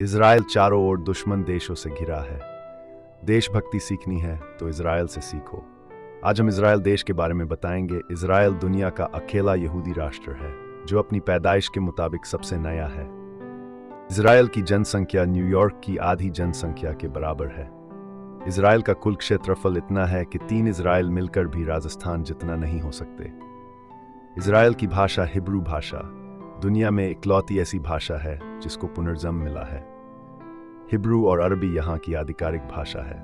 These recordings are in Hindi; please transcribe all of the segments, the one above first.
इज़राइल चारों ओर दुश्मन देशों से घिरा है। देशभक्ति सीखनी है तो इज़राइल से सीखो। आज हम इज़राइल देश के बारे में बताएंगे। इज़राइल दुनिया का अकेला यहूदी राष्ट्र है जो अपनी पैदाइश के मुताबिक सबसे नया है। इज़राइल की जनसंख्या न्यूयॉर्क की आधी जनसंख्या के बराबर है। इज़राइल का कुल क्षेत्रफल इतना है कि 3 इज़राइल मिलकर भी राजस्थान जितना नहीं हो सकते। इज़राइल की भाषा हिब्रू भाषा दुनिया में इकलौती ऐसी भाषा है जिसको पुनर्जन्म मिला है। हिब्रू और अरबी यहाँ की आधिकारिक भाषा है।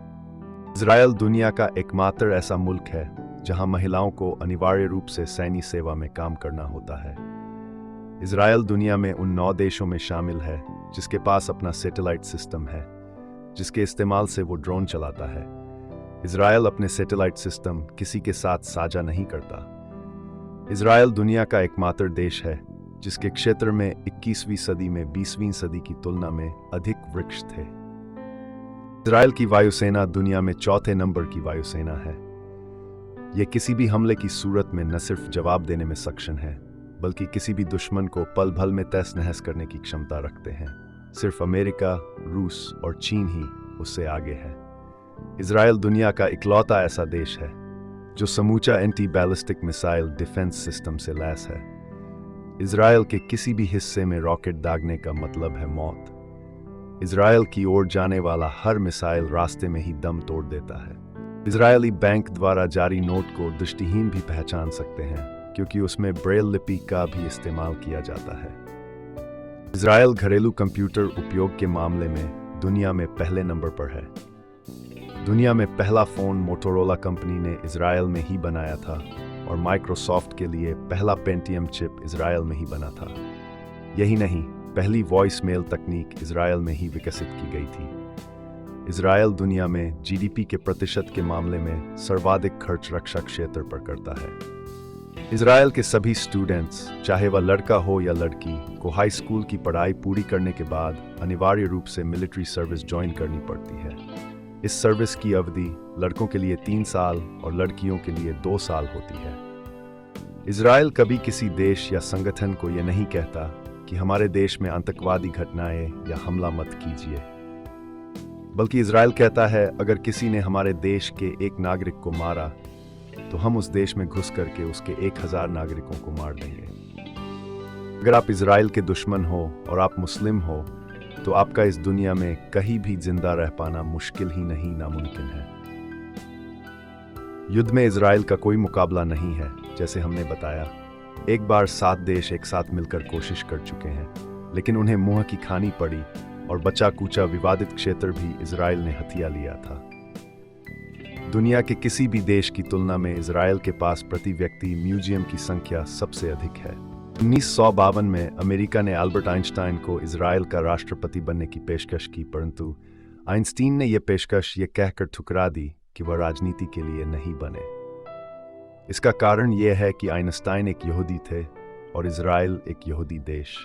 इज़राइल दुनिया का एकमात्र ऐसा मुल्क है जहाँ महिलाओं को अनिवार्य रूप से सैन्य सेवा में काम करना होता है। इज़राइल दुनिया में उन 9 देशों में शामिल है जिसके पास अपना सैटेलाइट सिस्टम है, जिसके इस्तेमाल से वो ड्रोन चलाता है। इज़राइल अपने सैटेलाइट सिस्टम किसी के साथ साझा नहीं करता। इज़राइल दुनिया का एकमात्र देश है जिसके क्षेत्र में 21वीं सदी में 20वीं सदी की तुलना में अधिक वृक्ष थे। इज़राइल की वायुसेना दुनिया में चौथे नंबर की वायुसेना है। यह किसी भी हमले की सूरत में न सिर्फ जवाब देने में सक्षम है, बल्कि किसी भी दुश्मन को पल भर में तहस नहस करने की क्षमता रखते हैं। सिर्फ अमेरिका, रूस और चीन ही उससे आगे है। इज़राइल दुनिया का इकलौता ऐसा देश है जो समूचा anti ballistic missile defence system से लैस है। इज़राइल के किसी भी हिस्से में रॉकेट दागने का मतलब है मौत। इज़राइल की ओर जाने वाला हर मिसाइल रास्ते में ही दम तोड़ देता है। इज़राइली बैंक द्वारा जारी नोट को दृष्टिहीन भी पहचान सकते हैं क्योंकि उसमें ब्रेल लिपि का भी इस्तेमाल किया जाता है। इज़राइल घरेलू कंप्यूटर उपयोग के मामले में दुनिया में पहले नंबर पर है। दुनिया में पहला फ़ोन मोटोरोला कंपनी ने इज़राइल में ही बनाया था और माइक्रोसॉफ्ट के लिए पहला पेंटियम चिप इज़राइल में ही बना था। यही नहीं, पहली वॉइस मेल तकनीक इज़राइल में ही विकसित की गई थी। इज़राइल दुनिया में जीडीपी के प्रतिशत के मामले में सर्वाधिक खर्च रक्षा क्षेत्र पर करता है। इज़राइल के सभी स्टूडेंट्स, चाहे वह लड़का हो या लड़की, को हाई स्कूल की पढ़ाई पूरी करने के बाद अनिवार्य रूप से मिलिट्री सर्विस ज्वाइन करनी पड़ती है। इस सर्विस की अवधि लड़कों के लिए 3 साल और लड़कियों के लिए 2 साल होती है। इज़राइल कभी किसी देश या संगठन को यह नहीं कहता कि हमारे देश में आतंकवादी घटनाएं या हमला मत कीजिए, बल्कि इज़राइल कहता है अगर किसी ने हमारे देश के एक नागरिक को मारा तो हम उस देश में घुस करके उसके 1000 नागरिकों को मार देंगे। अगर आप इज़राइल के दुश्मन हो और आप मुस्लिम हो तो आपका इस दुनिया में कहीं भी जिंदा रह पाना मुश्किल ही नहीं, नामुमकिन है। युद्ध में इज़राइल का कोई मुकाबला नहीं है। जैसे हमने बताया, एक बार 7 देश एक साथ मिलकर कोशिश कर चुके हैं, लेकिन उन्हें मुंह की खानी पड़ी और बचा कूचा विवादित क्षेत्र भी इज़राइल ने हथिया लिया था। दुनिया के किसी भी देश की तुलना में इज़राइल के पास प्रति व्यक्ति म्यूजियम की संख्या सबसे अधिक है। 1952 में अमेरिका ने अल्बर्ट आइंस्टाइन को इज़राइल का राष्ट्रपति बनने की पेशकश की, परंतु आइंस्टीन ने यह पेशकश ये कहकर ठुकरा दी कि वह राजनीति के लिए नहीं बने। इसका कारण यह है कि आइंस्टाइन एक यहूदी थे और इज़राइल एक यहूदी देश।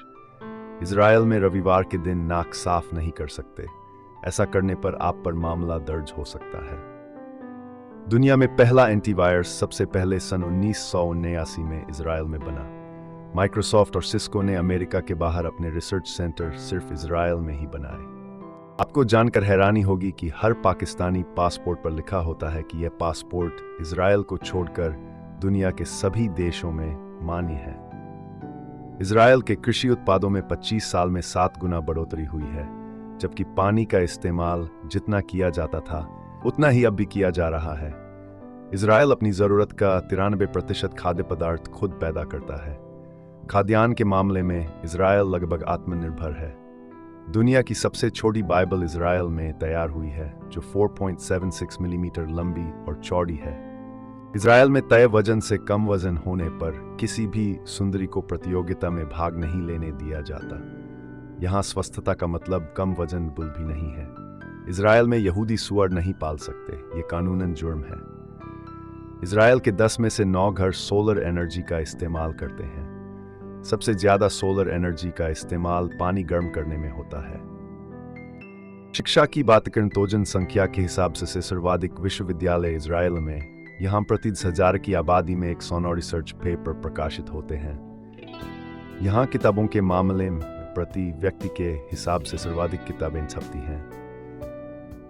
इज़राइल में रविवार के दिन नाक साफ नहीं कर सकते। ऐसा करने पर आप पर मामला दर्ज हो सकता है। दुनिया में पहला एंटीवायरस सबसे पहले सन 1979 में इज़राइल में बना। माइक्रोसॉफ्ट और सिस्को ने अमेरिका के बाहर अपने रिसर्च सेंटर सिर्फ इज़राइल में ही बनाए। आपको जानकर हैरानी होगी कि हर पाकिस्तानी पासपोर्ट पर लिखा होता है कि यह पासपोर्ट इज़राइल को छोड़कर दुनिया के सभी देशों में मान्य है। इज़राइल के कृषि उत्पादों में 25 साल में 7 गुना बढ़ोतरी हुई है, जबकि पानी का इस्तेमाल जितना किया जाता था उतना ही अब भी किया जा रहा है। इज़राइल अपनी ज़रूरत का 93% खाद्य पदार्थ खुद पैदा करता है। खाद्यान्न के मामले में इज़राइल लगभग आत्मनिर्भर है। दुनिया की सबसे छोटी बाइबल इज़राइल में तैयार हुई है, जो 4.76 मिलीमीटर लंबी और चौड़ी है। इज़राइल में तय वजन से कम वजन होने पर किसी भी सुंदरी को प्रतियोगिता में भाग नहीं लेने दिया जाता। यहाँ स्वस्थता का मतलब कम वजन बिल्कुल भी नहीं है। इज़राइल में यहूदी सुअर नहीं पाल सकते, ये कानूनन जुर्म है। इज़राइल के 10 में से 9 घर सोलर एनर्जी का इस्तेमाल करते हैं। सबसे ज्यादा सोलर एनर्जी का इस्तेमाल पानी गर्म करने में होता है। शिक्षा की बात करें तो जनसंख्या के हिसाब से सर्वाधिक विश्वविद्यालय इज़राइल में। यहाँ प्रति 1000 की आबादी में 109 रिसर्च पेपर प्रकाशित होते हैं। यहाँ किताबों के मामले में प्रति व्यक्ति के हिसाब से सर्वाधिक किताबें छपती हैं।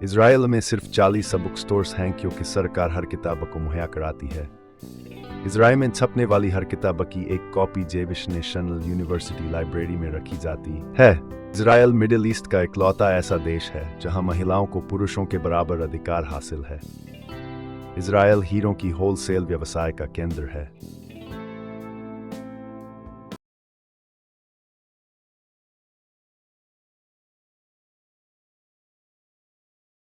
इजराइल में सिर्फ 40 बुक स्टोर्स हैं क्योंकि सरकार हर किताब को मुहैया कराती है। इजराइल में छपने वाली हर किताब की एक copy Jewish national university library में रखी जाती है। इजराइल मिडिल ईस्ट का इकलौता ऐसा देश है जहां महिलाओं को पुरुषों के बराबर अधिकार हासिल है। इजराइल हीरों की होलसेल व्यवसाय का केंद्र है।